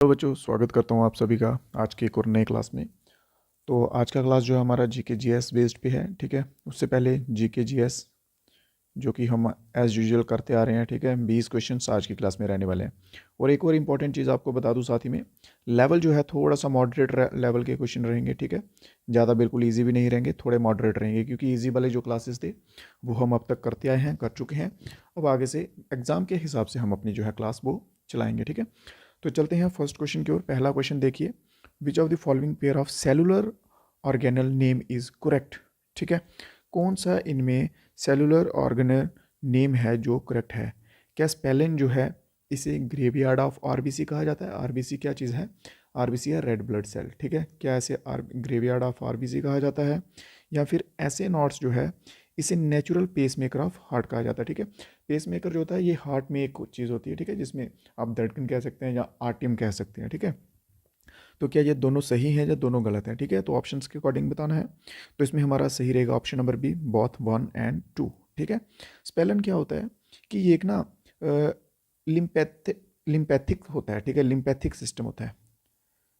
Hello बच्चों, स्वागत करता हूँ आप सभी का आज के एक और नए क्लास में। तो आज का क्लास जो है हमारा जीके जीएस बेस्ड पे है। ठीक है, उससे पहले जीके जीएस जो कि हम एज़ यूजुअल करते आ रहे हैं। ठीक है, 20 क्वेश्चंस आज की क्लास में रहने वाले हैं। और एक और इम्पॉर्टेंट चीज़ आपको बता दूं साथ ही में, लेवल जो है थोड़ा सा मॉडरेट लेवल के क्वेश्चन रहेंगे। ठीक है, ज़्यादा बिल्कुल ईजी भी नहीं रहेंगे, थोड़े मॉडरेट रहेंगे, क्योंकि ईजी वाले जो क्लासेस थे वो हम अब तक करते आए हैं, कर चुके हैं। अब आगे से एग्ज़ाम के हिसाब से हम अपनी जो है क्लास वो चलाएँगे। ठीक है, तो चलते हैं फर्स्ट क्वेश्चन की ओर। पहला क्वेश्चन देखिए, विच of the following pair of cellular organelle name is correct. ठीक है, कौन सा इनमें सेलुलर ऑर्गेनल नेम है जो करेक्ट है। क्या स्पेलिन जो है इसे ग्रेवयार्ड ऑफ आरबीसी कहा जाता है। आरबीसी क्या चीज़ है, आरबीसी है रेड ब्लड सेल। ठीक है, क्या ऐसे ग्रेवयार्ड ऑफ आरबीसी कहा जाता है, या फिर ऐसे नॉट्स जो है इसे natural pacemaker of heart कहा जाता है। ठीक है, पेस मेकर जो होता है ये हार्ट में एक चीज़ होती है। ठीक है, जिसमें आप धड़कन कह सकते हैं या आरटीएम कह सकते हैं। ठीक है, तो क्या ये दोनों सही हैं या दोनों गलत हैं। ठीक है, तो ऑप्शंस के अकॉर्डिंग बताना है। तो इसमें हमारा सही रहेगा option number B, both 1 and 2। ठीक है, स्पेलन क्या होता है कि ये एक ना लिम्पैथिक होता है। ठीक है, लिम्पैथिक सिस्टम होता है,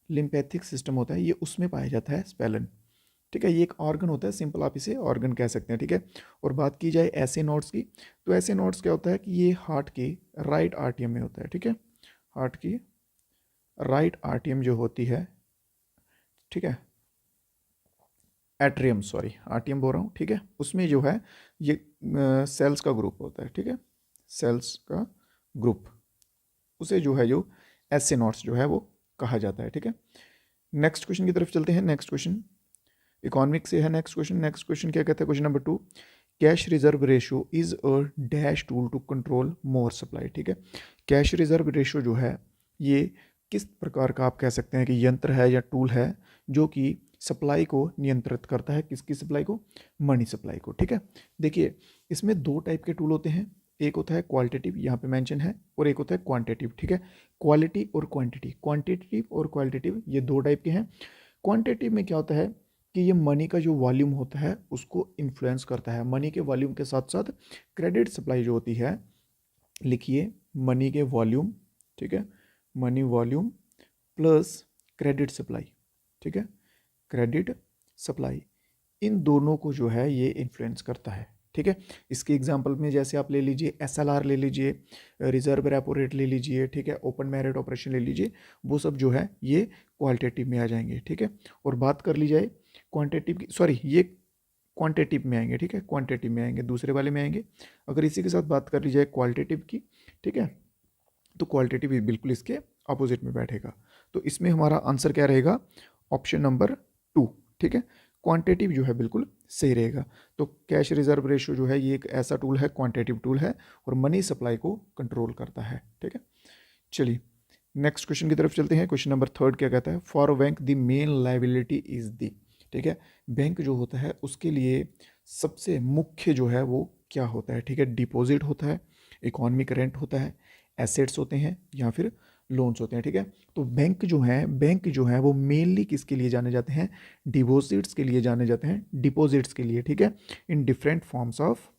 लिम्पैथिक सिस्टम होता है, ये उसमें पाया जाता है स्पेलन। ठीक है, ये एक ऑर्गन होता है, सिंपल आप इसे ऑर्गन कह सकते हैं। ठीक है, और बात की जाए ऐसे नोट्स की, तो ऐसे नोट्स क्या होता है कि ये हार्ट के राइट आरटीएम में होता है। ठीक है, हार्ट की राइट आरटीएम जो होती है, ठीक है, एट्रियम, सॉरी आरटीएम बोल रहा हूँ। ठीक है, उसमें जो है ये सेल्स का ग्रुप होता है। ठीक है, सेल्स का ग्रुप, उसे जो है जो ऐसे नोट्स जो है वो कहा जाता है। ठीक है, नेक्स्ट क्वेश्चन की तरफ चलते हैं। नेक्स्ट क्वेश्चन इकोनॉमिक से है। नेक्स्ट क्वेश्चन क्या कहता है, question number 2, cash reserve ratio is a dash tool to control more supply. ठीक है, कैश रिजर्व रेशियो जो है ये किस प्रकार का आप कह सकते हैं कि यंत्र है या टूल है जो कि सप्लाई को नियंत्रित करता है। किसकी सप्लाई को, मनी सप्लाई को। ठीक है, देखिए इसमें दो टाइप के टूल होते हैं, एक होता है क्वालिटेटिव, यहाँ पे मेंशन है, और एक होता है क्वांटिटेटिव। ठीक है, क्वालिटी और क्वांटिटी, क्वांटिटेटिव और क्वालिटेटिव ये दो टाइप के हैं। क्वांटिटेटिव में क्या होता है कि ये मनी का जो वॉल्यूम होता है उसको इन्फ्लुएंस करता है। मनी के वॉल्यूम के साथ साथ क्रेडिट सप्लाई जो होती है, लिखिए मनी के वॉल्यूम, ठीक है, money volume plus credit supply. ठीक है, क्रेडिट सप्लाई, इन दोनों को जो है ये इन्फ्लुएंस करता है। ठीक है, इसके एग्जांपल में जैसे आप ले लीजिए एसएलआर ले लीजिए, रिजर्व रेपो रेट ले लीजिए, ठीक है, ओपन मेरिट ऑपरेशन ले लीजिए, वो सब जो है ये क्वालिटेटिव में आ जाएंगे। ठीक है, और बात कर ली जाए क्वांटिटेटिव की, सॉरी ये क्वांटिटेटिव में आएंगे। ठीक है, क्वांटिटेटिव में आएंगे, दूसरे वाले में आएंगे। अगर इसी के साथ बात कर ली जाए क्वालिटेटिव की, ठीक है, तो क्वालिटेटिव बिल्कुल इसके अपोजिट में बैठेगा। तो इसमें हमारा आंसर क्या रहेगा, ऑप्शन नंबर 2। ठीक है, क्वांटिटेटिव जो है बिल्कुल सही रहेगा। तो कैश रिजर्व रेशियो जो है ये एक ऐसा टूल है, क्वांटिटेटिव टूल है, और मनी सप्लाई को कंट्रोल करता है। ठीक है, चलिए नेक्स्ट क्वेश्चन की तरफ चलते हैं। क्वेश्चन नंबर 3 क्या कहता है, for bank the main liability is the. ठीक है, बैंक जो होता है उसके लिए सबसे मुख्य जो है वो क्या होता है। ठीक है, डिपॉजिट होता है, इकोनॉमिक रेंट होता है, एसेट्स होते हैं, या फिर लोन्स होते हैं। ठीक है, तो बैंक जो है वो मेनली किसके लिए जाने जाते हैं, डिपॉजिट्स के लिए जाने जाते हैं, डिपॉजिट्स के लिए। ठीक है, in different forms of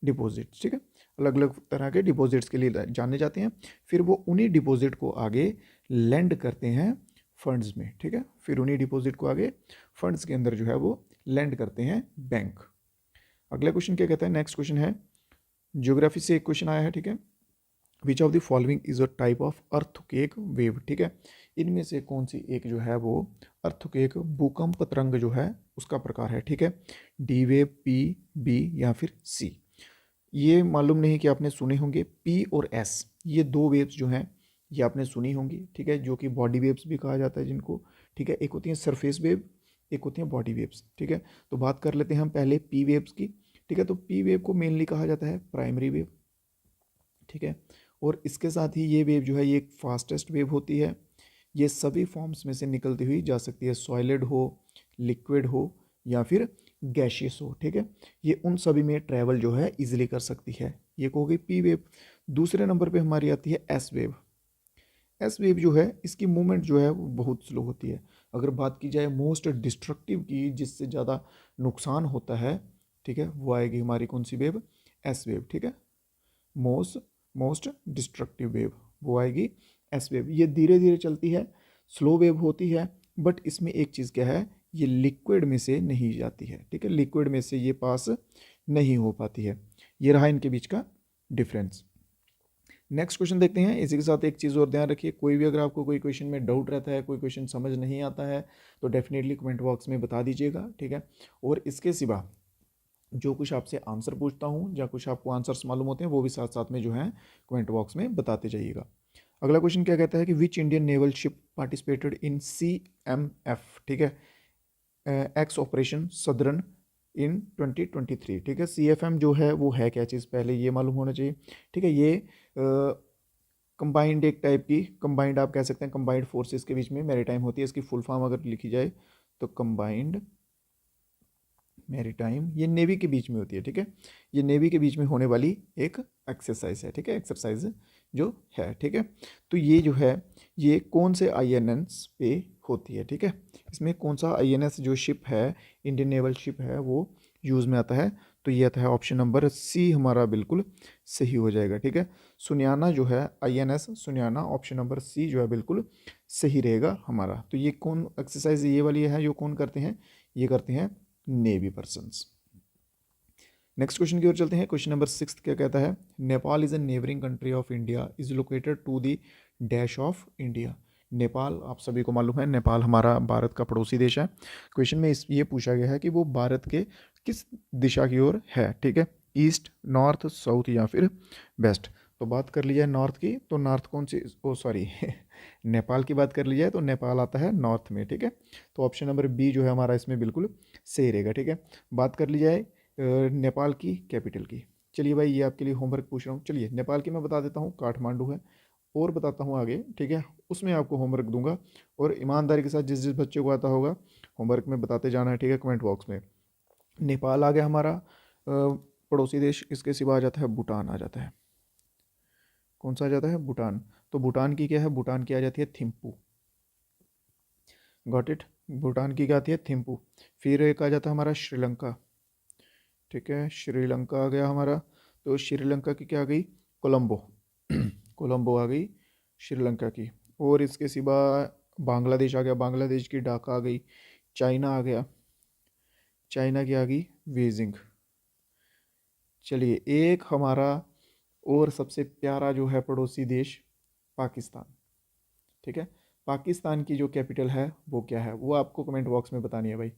deposits. ठीक है, अलग अलग तरह के डिपॉजिट्स के लिए जाने जाते हैं। फिर वो उन्हीं डिपॉजिट को आगे लेंड करते हैं फंड्स में। ठीक है, फिर उन्हीं डिपॉजिट को आगे फंड्स के अंदर जो है वो लेंड करते हैं बैंक। अगला क्वेश्चन क्या कहता है, नेक्स्ट क्वेश्चन है, ज्योग्राफी से एक क्वेश्चन आया है। ठीक है, विच of the following is a type of earthquake wave. ठीक है, इनमें से कौन सी एक जो है वो अर्थक्वेक भूकंप तरंग जो है उसका प्रकार है। ठीक है, डी वेव, पी, बी, या फिर सी। ये मालूम नहीं कि आपने सुने होंगे पी और एस, ये दो वेव्स जो हैं ये आपने सुनी होंगी। ठीक है, जो कि बॉडी वेव्स भी कहा जाता है जिनको। ठीक है, एक होती है सरफेस वेव, एक होती है बॉडी वेव्स। ठीक है, तो बात कर लेते हैं हम पहले पी वेव्स की। ठीक है, तो पी वेव को मेनली कहा जाता है प्राइमरी वेव। ठीक है, और इसके साथ ही ये वेव जो है ये एक फास्टेस्ट वेव होती है। ये सभी फॉर्म्स में से निकलती हुई जा सकती है, सॉलिड हो, लिक्विड हो, या फिर गैशियस हो। ठीक है, ये उन सभी में ट्रैवल जो है इजीली कर सकती है। ये हो गई पी वेव। दूसरे नंबर पे हमारी आती है एस वेव। एस वेव जो है इसकी मूवमेंट जो है वो बहुत स्लो होती है। अगर बात की जाए मोस्ट डिस्ट्रक्टिव की, जिससे ज़्यादा नुकसान होता है, ठीक है, वो आएगी हमारी कौन सी वेव, एस वेव। ठीक है, मोस्ट मोस्ट डिस्ट्रक्टिव वेव, वो आएगी एस वेव। ये धीरे धीरे चलती है, स्लो वेव होती है, बट इसमें एक चीज़ क्या है, ये लिक्विड में से नहीं जाती है, ठीक है, लिक्विड में से ये पास नहीं हो पाती है। ये रहा इनके बीच का डिफरेंस। नेक्स्ट क्वेश्चन देखते हैं। इसी के साथ एक चीज़ और ध्यान रखिए, कोई भी अगर आपको कोई क्वेश्चन में डाउट रहता है, कोई क्वेश्चन समझ नहीं आता है, तो डेफिनेटली कमेंट बॉक्स में बता दीजिएगा, ठीक है। और इसके सिवा जो कुछ आपसे आंसर पूछता हूँ या कुछ आपको आंसर्स मालूम होते हैं, वो भी साथ साथ में जो है कमेंट बॉक्स में बताते जाइएगा। अगला क्वेश्चन क्या कहता है कि which Indian naval ship participated in CMF, ठीक है, एक्स ऑपरेशन सदर्न इन 2023, ठीक है। CFM जो है वो है क्या चीज़, पहले ये मालूम होना चाहिए, ठीक है। ये कंबाइंड एक टाइप की, कंबाइंड आप कह सकते हैं कंबाइंड फोर्सेस के बीच में मैरीटाइम होती है। इसकी फुल फॉर्म अगर लिखी जाए तो कंबाइंड मैरीटाइम, ये नेवी के बीच में होती है, ठीक है। ये नेवी के बीच में होने वाली एक एक्सरसाइज है, ठीक है, एक्सरसाइज जो है, ठीक है। तो ये जो है ये कौन से INS पे होती है, ठीक है। इसमें कौन सा INS जो शिप है, इंडियन नेवल शिप है, वो यूज़ में आता है। तो ये आता है ऑप्शन नंबर C हमारा बिल्कुल सही हो जाएगा, ठीक है। सुनियाना जो है INS सुनियाना, ऑप्शन नंबर C जो है बिल्कुल सही रहेगा हमारा। तो ये कौन एक्सरसाइज ये वाली है जो कौन करते हैं, ये करते हैं नेवी पर्सन्स। नेक्स्ट क्वेश्चन की ओर चलते हैं। क्वेश्चन नंबर 6 क्या कहता है, Nepal is a neighbouring country of India is located to the dash of India. Nepal आप सभी को मालूम है, नेपाल हमारा भारत का पड़ोसी देश है। क्वेश्चन में ये पूछा गया है कि वो भारत के किस दिशा की ओर है, ठीक है, ईस्ट, नॉर्थ, साउथ या फिर वेस्ट। तो बात कर ली जाए नॉर्थ की, तो नॉर्थ कौन सी, ओ सॉरी नेपाल की बात कर ली जाए तो नेपाल आता है नॉर्थ में, ठीक है। तो ऑप्शन नंबर B जो है हमारा इसमें बिल्कुल सही रहेगा, ठीक है। बात कर ली जाए नेपाल की कैपिटल की, चलिए भाई ये आपके लिए होमवर्क पूछ रहा हूँ। चलिए नेपाल की मैं बता देता हूँ, काठमांडू है, और बताता हूँ आगे, ठीक है, उसमें आपको होमवर्क दूंगा। और ईमानदारी के साथ जिस जिस बच्चे को आता होगा होमवर्क में बताते जाना है, ठीक है, कमेंट बॉक्स में। नेपाल आ गया हमारा पड़ोसी देश, इसके सिवा आ जाता है भूटान आ जाता है। कौन सा आ जाता है, भूटान। तो भूटान की क्या है, भूटान की आ जाती है थिम्पू, गॉट इट, भूटान की क्या आती है, थिम्पू। फिर एक आ जाता है हमारा श्रीलंका, ठीक है, श्रीलंका आ गया हमारा। तो श्रीलंका की क्या आ गई, कोलंबो कोलंबो आ गई श्रीलंका की। और इसके सिवा बांग्लादेश आ गया, बांग्लादेश की ढाका आ गई। चाइना आ गया, चाइना की आ गई बीजिंग। चलिए एक हमारा और सबसे प्यारा जो है पड़ोसी देश पाकिस्तान, ठीक है। पाकिस्तान की जो कैपिटल है वो क्या है, वो आपको कमेंट बॉक्स में बतानी है भाई।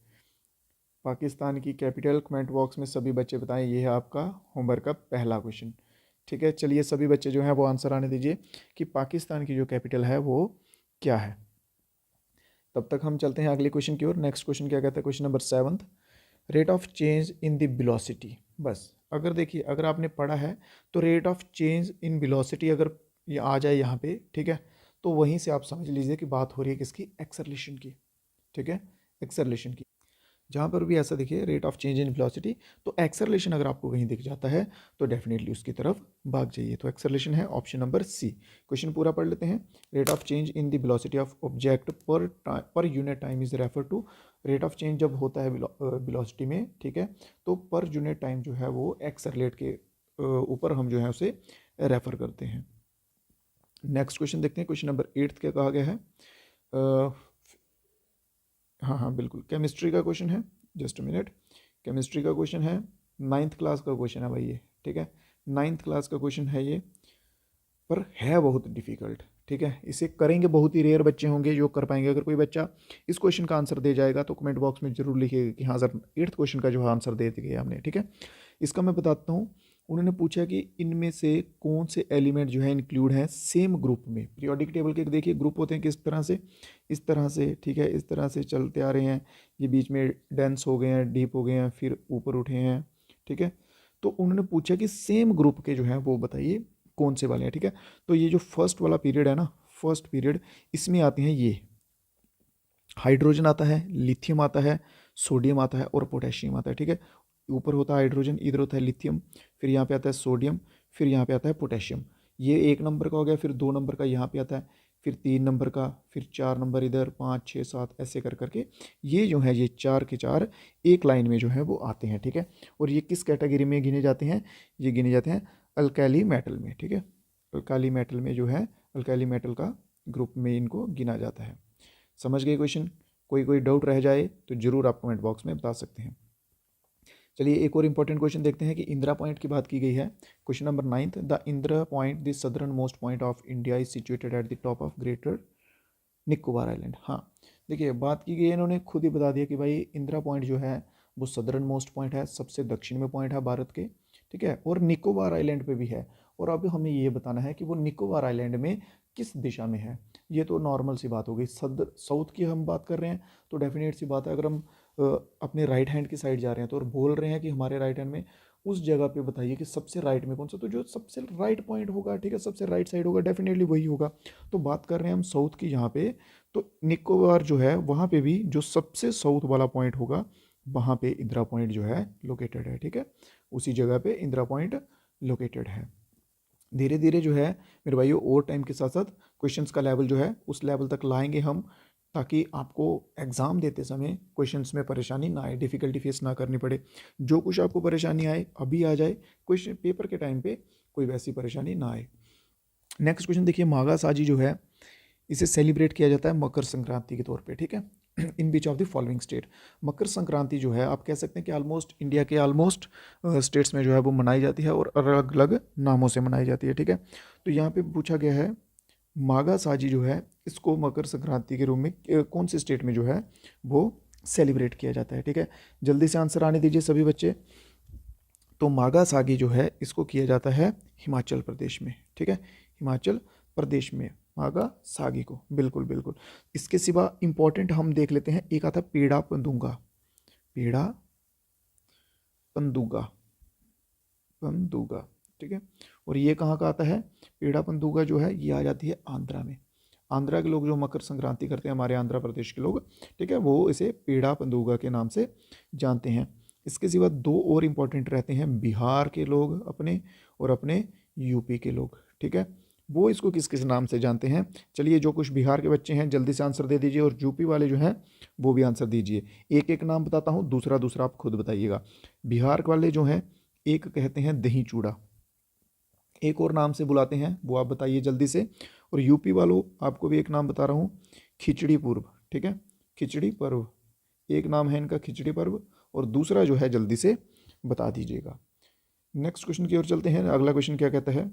पाकिस्तान की कैपिटल कमेंट बॉक्स में सभी बच्चे बताएं, ये है आपका होमवर्क का पहला क्वेश्चन, ठीक है। चलिए सभी बच्चे जो हैं वो आंसर आने दीजिए कि पाकिस्तान की जो कैपिटल है वो क्या है। तब तक हम चलते हैं अगले क्वेश्चन की ओर। नेक्स्ट क्वेश्चन क्या कहता है, question number 7, rate of change in the velocity. बस अगर देखिए, अगर आपने पढ़ा है तो rate of change in velocity अगर ये आ जाए यहाँ पे, ठीक है, तो वहीं से आप समझ लीजिए कि बात हो रही है किसकी, एक्सेलरेशन की, ठीक है, एक्सेलरेशन की। जहाँ पर भी ऐसा दिखे rate of change in velocity, तो एक्सेलरेशन अगर आपको कहीं दिख जाता है तो डेफिनेटली उसकी तरफ भाग जाइए। तो एक्सेलरेशन है ऑप्शन नंबर C। क्वेश्चन पूरा पढ़ लेते हैं। Rate of change in the velocity of object per unit time is refer to. Rate of change जब होता है वेलोसिटी में, ठीक है, तो पर यूनिट टाइम जो है वो एक्सेलरेट के ऊपर हम जो है उसे रेफर करते हैं। नेक्स्ट क्वेश्चन देखते हैं। क्वेश्चन नंबर 8 क्या कहा गया है, हाँ हाँ बिल्कुल केमिस्ट्री का क्वेश्चन है, जस्ट अ मिनट, केमिस्ट्री का क्वेश्चन है, 9th क्लास का क्वेश्चन है भाई ये, ठीक है, 9th क्लास का क्वेश्चन है ये, पर है बहुत डिफिकल्ट, ठीक है। इसे करेंगे बहुत ही रेयर बच्चे होंगे जो कर पाएंगे। अगर कोई बच्चा इस क्वेश्चन का आंसर दे जाएगा तो कमेंट बॉक्स में जरूर लिखिएगा कि हाँ सर 8th क्वेश्चन का जो आंसर दे दिया हमने, ठीक है। इसका मैं बताता हूँ। उन्होंने पूछा कि इनमें से कौन से एलिमेंट जो है इंक्लूड हैं सेम ग्रुप में। पीरियोडिक टेबल के देखिए ग्रुप होते हैं किस तरह से, इस तरह से, ठीक है, इस तरह से चलते आ रहे हैं, ये बीच में डेंस हो गए हैं, डीप हो गए हैं, फिर ऊपर उठे हैं, ठीक है। तो उन्होंने पूछा कि सेम ग्रुप के जो हैं वो बताइए कौन से वाले हैं, ठीक है। तो ये जो फर्स्ट वाला पीरियड है ना, फर्स्ट पीरियड, इसमें आते हैं ये हाइड्रोजन आता है, लिथियम आता है, सोडियम आता है और पोटेशियम आता है, ठीक है। ऊपर होता है हाइड्रोजन, इधर होता है लिथियम, फिर यहाँ पे आता है सोडियम, फिर यहाँ पे आता है पोटेशियम। ये 1 नंबर का हो गया, फिर 2 नंबर का यहाँ पे आता है, फिर 3 नंबर का, फिर 4 नंबर इधर, 5 6 7 ऐसे कर करके ये जो है ये 4 के 4 एक लाइन में जो है वो आते हैं, ठीक है। और ये किस कैटेगरी में गिने जाते हैं, ये गिने जाते हैं अल्कैली मेटल में, ठीक है, अल्कैली मेटल में जो है अल्काइली मेटल का ग्रुप में इनको गिना जाता है। समझ गए क्वेश्चन? कोई डाउट रह जाए तो जरूर आप कमेंट बॉक्स में बता सकते हैं। चलिए एक और इंपॉर्टेंट क्वेश्चन देखते हैं कि इंदिरा पॉइंट की बात की गई है। Question number 9, the Indira point the southern most point of India is situated at the top of greater Nicobar island. हाँ देखिए बात की गई है, इन्होंने खुद ही बता दिया कि भाई इंदिरा पॉइंट जो है वो सदर्न मोस्ट पॉइंट है, सबसे दक्षिण में पॉइंट है भारत के, ठीक है, और निकोबार आइलैंड पे भी है। और अब हमें ये बताना है कि वो निकोबार आइलैंड में किस दिशा में है। ये तो नॉर्मल सी बात हो गई, साउथ की हम बात कर रहे हैं तो डेफिनेट सी बात है, अगर हम अपने राइट हैंड की साइड जा रहे हैं तो और बोल रहे हैं कि हमारे राइट हैंड में उस जगह पे बताइए कि सबसे राइट में कौन सा, तो जो सबसे राइट पॉइंट होगा, ठीक है, सबसे राइट साइड होगा, डेफिनेटली वही होगा। तो बात कर रहे हैं हम साउथ की यहाँ पे, तो निकोबार जो है वहाँ पे भी जो सबसे साउथ वाला पॉइंट होगा वहाँ पे इंदिरा पॉइंट जो है लोकेटेड है, ठीक है, उसी जगह पे इंदिरा पॉइंट लोकेटेड है। धीरे धीरे जो है मेरे भाइयों और टाइम के साथ साथ क्वेश्चंस का लेवल जो है उस लेवल तक लाएंगे हम, ताकि आपको एग्ज़ाम देते समय क्वेश्चंस में परेशानी ना आए, डिफ़िकल्टी फेस ना करनी पड़े। जो कुछ आपको परेशानी आए अभी आ जाए, क्वेश्चन पेपर के टाइम पे कोई वैसी परेशानी ना आए। नेक्स्ट क्वेश्चन देखिए, माघा साजी जो है इसे सेलिब्रेट किया जाता है मकर संक्रांति के तौर पे, ठीक है, इन बीच of the following state. Makar Sankranti जो है आप कह सकते हैं कि ऑलमोस्ट इंडिया के ऑलमोस्ट स्टेट्स में जो है वो मनाई जाती है और अलग अलग नामों से मनाई जाती है, ठीक है। तो यहाँ पे पूछा गया है माघा साजी जो है इसको मकर संक्रांति के रूप में कौन से स्टेट में जो है वो सेलिब्रेट किया जाता है, ठीक है। जल्दी से आंसर आने दीजिए सभी बच्चे। तो माघा सागी जो है इसको किया जाता है हिमाचल प्रदेश में, ठीक है, हिमाचल प्रदेश में माघा सागी को, बिल्कुल बिल्कुल। इसके सिवा इंपॉर्टेंट हम देख लेते हैं, एक आता पेड़ा पंदुगा, पेड़ा पंदुगा, पंदुगा, ठीक है, और ये कहाँ का आता है, पेड़ा पंदुगा जो है ये आ जाती है आंध्रा में। आंध्रा के लोग जो मकर संक्रांति करते हैं, हमारे आंध्र प्रदेश के लोग, ठीक है, वो इसे पेड़ा पंदुगा के नाम से जानते हैं। इसके सिवा दो और इम्पोर्टेंट रहते हैं, बिहार के लोग अपने और अपने यूपी के लोग, ठीक है, वो इसको किस किस नाम से जानते हैं। चलिए जो कुछ बिहार के बच्चे हैं जल्दी से आंसर दे दीजिए, और यूपी वाले जो हैं वो भी आंसर दीजिए। एक एक नाम बताता हूँ, दूसरा दूसरा आप खुद बताइएगा। बिहार वाले जो हैं एक कहते हैं दही चूड़ा, एक और नाम से बुलाते हैं वो आप बताइए जल्दी से। और यूपी वालों आपको भी एक नाम बता रहा हूँ, खिचड़ी पूर्व, ठीक है, खिचड़ी पर्व, एक नाम है इनका खिचड़ी पर्व, और दूसरा जो है जल्दी से बता दीजिएगा। नेक्स्ट क्वेश्चन की ओर चलते हैं। अगला क्वेश्चन क्या कहता है,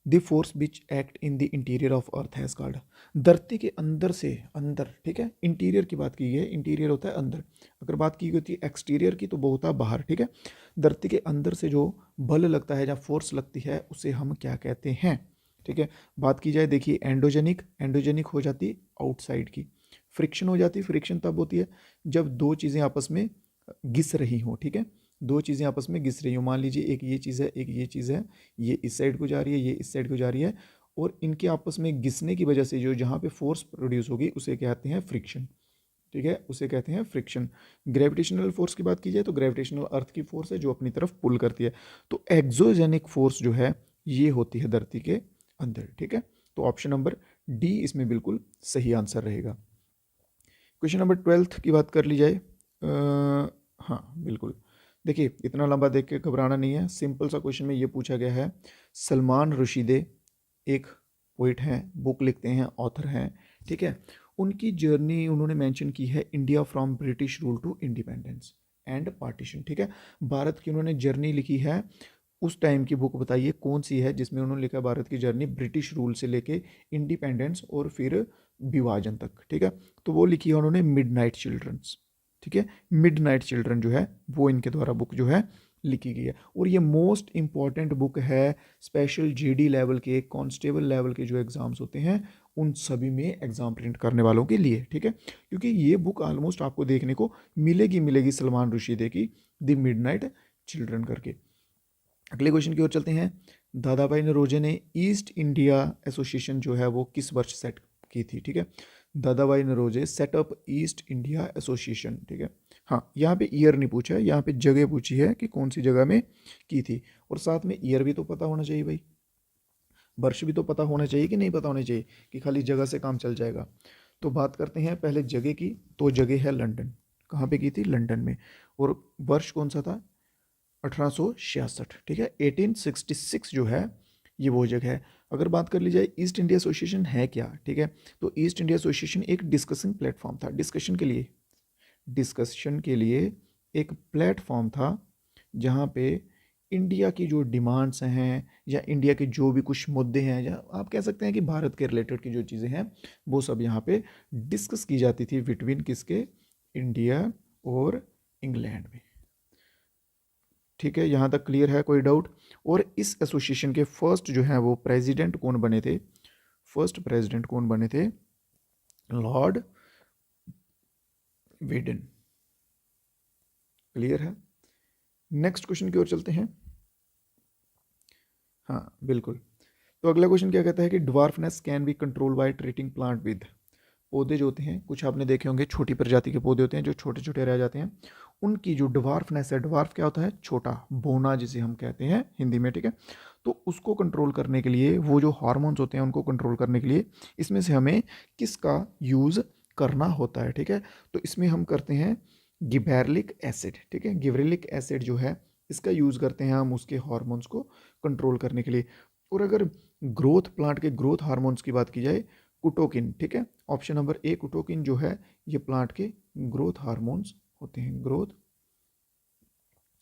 the force which act in the interior of earth has called. धरती के अंदर से, अंदर, ठीक है, इंटीरियर की बात की है, इंटीरियर होता है अंदर, अगर बात की होती है एक्सटीरियर की तो वो होता है बाहर, ठीक है। धरती के अंदर से जो बल लगता है या फोर्स लगती है उसे हम क्या कहते हैं, ठीक है। बात की जाए देखिए एंडोजेनिक, एंडोजेनिक हो जाती आउटसाइड की, फ्रिक्शन हो जाती, फ्रिक्शन तब होती है जब दो चीज़ें आपस में घिस रही हों, ठीक है, दो चीज़ें आपस में घिस रही हो, मान लीजिए एक ये चीज़ है एक ये चीज़ है, ये इस साइड को जा रही है ये इस साइड को जा रही है, और इनके आपस में घिसने की वजह से जो जहाँ पे फोर्स प्रोड्यूस होगी उसे कहते हैं फ्रिक्शन, ठीक है, उसे कहते हैं फ्रिक्शन। ग्रेविटेशनल फोर्स की बात की जाए तो ग्रेविटेशनल अर्थ की फोर्स है जो अपनी तरफ पुल करती है, तो एक्सोजेनिक फोर्स जो है ये होती है धरती के अंदर, ठीक है। तो ऑप्शन नंबर डी इसमें बिल्कुल सही आंसर रहेगा। क्वेश्चन नंबर 12 की बात कर ली जाए, हाँ बिल्कुल, देखिए इतना लंबा देख के घबराना नहीं है, सिंपल सा क्वेश्चन में ये पूछा गया है, सलमान रुशीदे एक पोइट हैं, बुक लिखते हैं, ऑथर हैं, ठीक है, उनकी जर्नी उन्होंने मेंशन की है India from British rule to independence and partition, ठीक है, भारत की उन्होंने जर्नी लिखी है। उस टाइम की बुक बताइए कौन सी है जिसमें उन्होंने लिखा भारत की जर्नी ब्रिटिश रूल से लेके इंडिपेंडेंस और फिर विभाजन तक, ठीक है। तो वो लिखी है उन्होंने मिडनाइट चिल्ड्रंस, ठीक है, मिडनाइट चिल्ड्रन जो है वो इनके द्वारा बुक जो है लिखी गई है, और ये मोस्ट इंपॉर्टेंट बुक है स्पेशल जीडी लेवल के, कांस्टेबल लेवल के जो एग्ज़ाम्स होते हैं उन सभी में एग्ज़ाम प्रिंट करने वालों के लिए, ठीक है, क्योंकि ये बुक ऑलमोस्ट आपको देखने को मिलेगी सलमान रुशीदे की द मिडनाइट चिल्ड्रन करके। अगले क्वेश्चन की ओर चलते हैं। दादा भाई नौरोजी ने ईस्ट इंडिया एसोसिएशन जो है वो किस वर्ष सेट की थी, ठीक है, Dadabhai Naoroji setup East India Association, ठीक है। हाँ यहाँ पे ईयर नहीं पूछा है, यहाँ पे जगह पूछी है कि कौन सी जगह में की थी, और साथ में ईयर भी तो पता होना चाहिए भाई, वर्ष भी तो पता होना चाहिए कि नहीं पता होना चाहिए कि खाली जगह से काम चल जाएगा। तो बात करते हैं पहले जगह की, तो जगह है लंदन, कहाँ पे की थी, लंदन में, और वर्ष कौन सा था, 1866, ठीक है, 1866 जो है ये वो जगह है। अगर बात कर ली जाए ईस्ट इंडिया एसोसिएशन है क्या, ठीक है, तो ईस्ट इंडिया एसोसिएशन एक डिस्कसिंग प्लेटफॉर्म था, डिस्कशन के लिए एक प्लेटफॉर्म था जहाँ पे इंडिया की जो डिमांड्स हैं या इंडिया के जो भी कुछ मुद्दे हैं, या आप कह सकते हैं कि भारत के रिलेटेड की जो चीज़ें हैं वो सब यहाँ पे डिस्कस की जाती थी बिटवीन किसके, इंडिया और इंग्लैंड में। ठीक है, यहाँ तक क्लियर है, कोई डाउट? और इस एसोसिएशन के फर्स्ट जो है वो प्रेसिडेंट कौन बने थे, फर्स्ट प्रेसिडेंट कौन बने थे, लॉर्ड वेडन। क्लियर है? नेक्स्ट क्वेश्चन की ओर चलते हैं। हाँ बिल्कुल, तो अगला क्वेश्चन क्या कहता है कि dwarfness can be control by treating plant with, पौधे जो होते हैं कुछ आपने देखे होंगे छोटी प्रजाति के पौधे होते हैं जो छोटे छोटे रह जाते हैं, उनकी जो ड्वार्फनेस है, ड्वार्फ क्या होता है, छोटा, बोना जिसे हम कहते हैं हिंदी में, ठीक है, तो उसको कंट्रोल करने के लिए वो जो हार्मोन्स होते हैं उनको कंट्रोल करने के लिए इसमें से हमें किसका यूज़ करना होता है, ठीक है, तो इसमें हम करते हैं गिबेरलिक एसिड, ठीक है, गिबरेलिक एसिड जो है इसका यूज़ करते हैं हम उसके हार्मोन्स को कंट्रोल करने के लिए। और अगर ग्रोथ, प्लांट के ग्रोथ हार्मोन्स की बात की जाए, कुटोकिन, ठीक है, ऑप्शन नंबर ए कुटोकिन जो है ये प्लांट के ग्रोथ हार्मोन्स होते हैं, ग्रोथ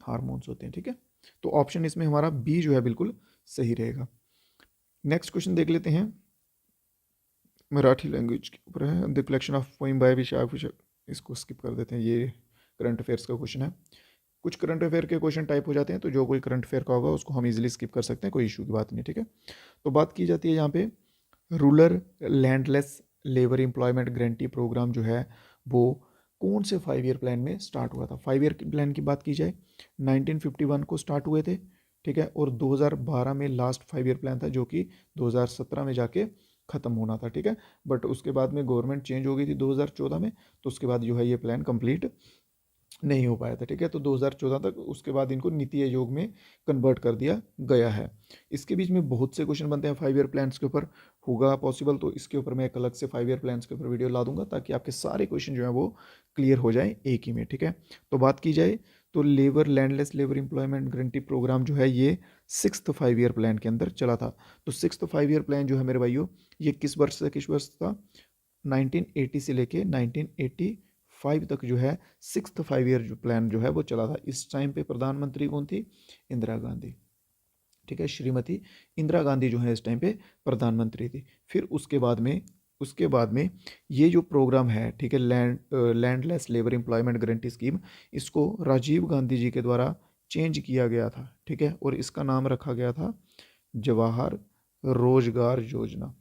हार्मोन्स होते हैं, ठीक है, तो ऑप्शन इसमें हमारा बी जो है बिल्कुल सही रहेगा। नेक्स्ट क्वेश्चन देख लेते हैं, मराठी लैंग्वेज के ऊपर है, the collection of poem by Vishakh, इसको स्किप कर देते हैं, ये करंट अफेयर्स का क्वेश्चन है। कुछ करंट अफेयर के क्वेश्चन टाइप हो जाते हैं तो जो कोई करंट अफेयर का होगा उसको हम इजीली स्किप कर सकते हैं, कोई इशू की बात नहीं, ठीक है। तो बात की जाती है यहाँ पे rural landless labour employment guarantee programme जो है वो कौन से 5 ईयर प्लान में स्टार्ट हुआ था। 5 ईयर प्लान की बात की जाए 1951 को स्टार्ट हुए थे, ठीक है, और 2012 में लास्ट 5 ईयर प्लान था जो कि 2017 में जाके ख़त्म होना था, ठीक है, बट उसके बाद में गवर्नमेंट चेंज हो गई थी 2014 में, तो उसके बाद जो है ये प्लान कंप्लीट नहीं हो पाया था, ठीक है, तो 2014 तक, उसके बाद इनको नीति आयोग में कन्वर्ट कर दिया गया है। इसके बीच में बहुत से क्वेश्चन बनते हैं 5 ईयर प्लान्स के ऊपर, होगा पॉसिबल तो इसके ऊपर मैं एक अलग से 5 ईयर प्लान्स के ऊपर वीडियो ला दूंगा ताकि आपके सारे क्वेश्चन जो है वो क्लियर हो जाए एक ही में, ठीक है। तो बात की जाए तो labour landless labour employment guarantee programme जो है ये 6th 5 ईयर प्लान के अंदर चला था। तो 6th 5 ईयर प्लान जो है मेरे भाइयों ये किस वर्ष से किस वर्ष था, 1980 से लेके 1985 तक जो है 6th 5 ईयर जो प्लान जो है वो चला था। इस टाइम पे प्रधानमंत्री कौन थी, इंदिरा गांधी, ठीक है, श्रीमती इंदिरा गांधी जो है इस टाइम पे प्रधानमंत्री थी। फिर उसके बाद में ये जो प्रोग्राम है, ठीक है, landless labour employment guarantee scheme, इसको राजीव गांधी जी के द्वारा चेंज किया गया था, ठीक है, और इसका नाम रखा गया था जवाहर रोजगार योजना,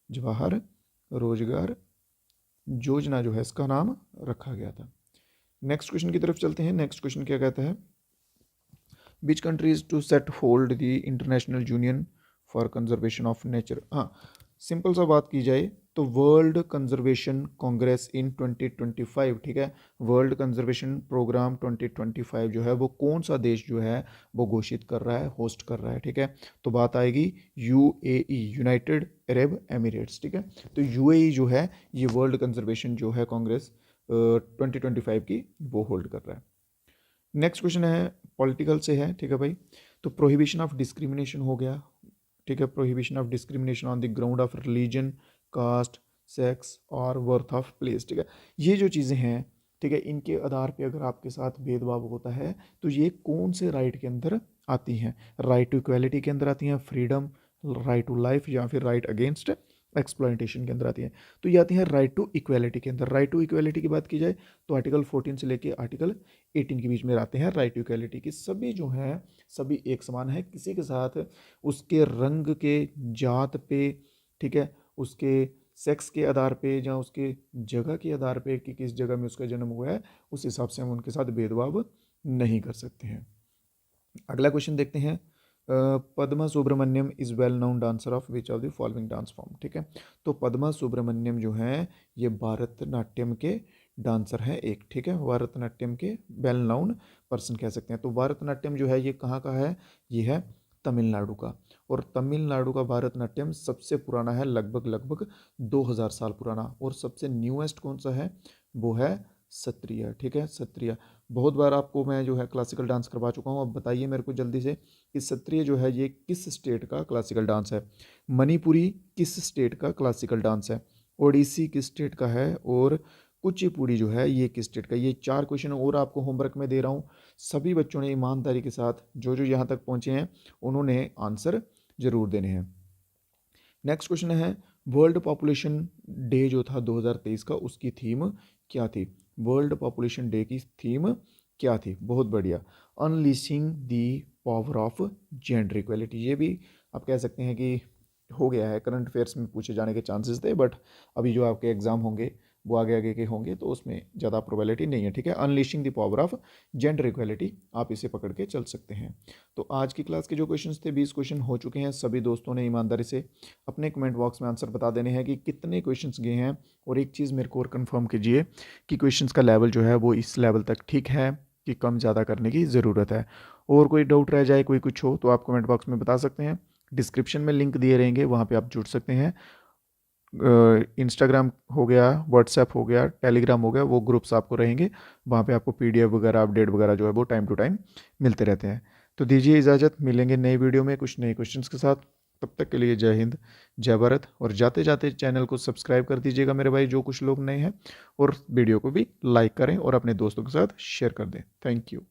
जवाहर रोजगार योजना जो है इसका नाम रखा गया था। नेक्स्ट क्वेश्चन की तरफ चलते हैं। नेक्स्ट क्वेश्चन क्या कहता है, which countries to set hold the International Union for Conservation of Nature. हाँ, सिंपल सा बात की जाए तो वर्ल्ड कंजर्वेशन कांग्रेस इन 2025, ठीक है, वर्ल्ड कंजर्वेशन प्रोग्राम 2025 जो है वो कौन सा देश जो है वो घोषित कर रहा है, होस्ट कर रहा है, ठीक है, तो बात आएगी यूएई, यूनाइटेड अरब एमिरेट्स, ठीक है, तो यूएई जो है ये वर्ल्ड कंजर्वेशन जो है कांग्रेस 2025 की वो होल्ड कर रहा है। नेक्स्ट क्वेश्चन है पॉलिटिकल से है, ठीक है भाई, तो प्रोहिबिशन ऑफ डिस्क्रिमिनेशन हो गया, ठीक है, prohibition of discrimination on the ground of religion, caste, sex और वर्थ ऑफ प्लेस, ठीक है, ये जो चीज़ें हैं, ठीक है, इनके आधार पे अगर आपके साथ भेदभाव होता है तो ये कौन से राइट के अंदर आती हैं, राइट टू इक्वेलिटी के अंदर आती हैं, फ्रीडम, राइट टू लाइफ, या फिर राइट अगेंस्ट एक्सप्लॉयटेशन के अंदर आती हैं। तो ये आती हैं राइट टू इक्वेलिटी के अंदर। राइट टू इक्वेलिटी की बात की जाए तो आर्टिकल 14 से लेके आर्टिकल 18 के बीच में आते हैं राइट टू इक्वेलिटी की। सभी जो हैं सभी एक समान है, किसी के साथ उसके रंग के, जात पे, ठीक है, उसके सेक्स के आधार पे या उसके जगह के आधार पे कि किस जगह में उसका जन्म हुआ है उस हिसाब से हम उनके साथ भेदभाव नहीं कर सकते हैं। अगला क्वेश्चन देखते हैं, Padma Subrahmanyam is well known dancer of which of the following dance form, ठीक है, तो पद्मा सुब्रमण्यम जो है ये भारतनाट्यम के डांसर हैं एक, ठीक है, भारतनाट्यम के वेल नोन पर्सन कह सकते हैं। तो भारतनाट्यम जो है ये कहाँ का है, ये है तमिलनाडु का, और तमिलनाडु का भारतनाट्यम सबसे पुराना है, लगभग 2000 साल पुराना, और सबसे न्यूएस्ट कौन सा है, वो है सत्रिया, ठीक है, सत्रिया। बहुत बार आपको मैं जो है क्लासिकल डांस करवा चुका हूँ। अब बताइए मेरे को जल्दी से कि सत्रिया जो है ये किस स्टेट का क्लासिकल डांस है। मणिपुरी किस स्टेट का क्लासिकल डांस है, ओडिसी किस स्टेट का है, और कुचिपुड़ी जो है ये किस स्टेट का। ये 4 क्वेश्चन और आपको होमवर्क में दे रहा हूँ। सभी बच्चों ने ईमानदारी के साथ जो जो यहाँ तक पहुँचे हैं उन्होंने आंसर जरूर देने हैं। नेक्स्ट क्वेश्चन है, वर्ल्ड पॉपुलेशन डे जो था 2023 का, उसकी थीम क्या थी। वर्ल्ड पॉपुलेशन डे की थीम क्या थी। बहुत बढ़िया, unleashing the power of gender equality. ये भी आप कह सकते हैं कि हो गया है, करंट अफेयर्स में पूछे जाने के चांसेस थे, बट अभी जो आपके एग्जाम होंगे वो आगे आगे के होंगे तो उसमें ज़्यादा प्रोबेबिलिटी नहीं है, ठीक है। Unleashing the power of gender equality, आप इसे पकड़ के चल सकते हैं। तो आज की क्लास के जो क्वेश्चंस थे 20 क्वेश्चन हो चुके हैं। सभी दोस्तों ने ईमानदारी से अपने कमेंट बॉक्स में आंसर बता देने हैं कि कितने क्वेश्चंस गए हैं। और एक चीज़ मेरे को और कन्फर्म कीजिए कि क्वेश्चंस का लेवल जो है वो इस लेवल तक ठीक है कि कम ज़्यादा करने की ज़रूरत है। और कोई डाउट रह जाए, कोई कुछ हो, तो आप कमेंट बॉक्स में बता सकते हैं। डिस्क्रिप्शन में लिंक दिए रहेंगे, वहाँ पे आप जुड़ सकते हैं। इंस्टाग्राम हो गया, व्हाट्सएप हो गया, टेलीग्राम हो गया, वो ग्रुप्स आपको रहेंगे। वहाँ पे आपको पीडीएफ वगैरह, अपडेट वगैरह जो है वो टाइम टू टाइम मिलते रहते हैं। तो दीजिए इजाज़त, मिलेंगे नई वीडियो में कुछ नए क्वेश्चंस के साथ। तब तक के लिए जय हिंद, जय भारत। और जाते जाते चैनल को सब्सक्राइब कर दीजिएगा मेरे भाई, जो कुछ लोग नए हैं, और वीडियो को भी लाइक करें और अपने दोस्तों के साथ शेयर कर दें। Thank you.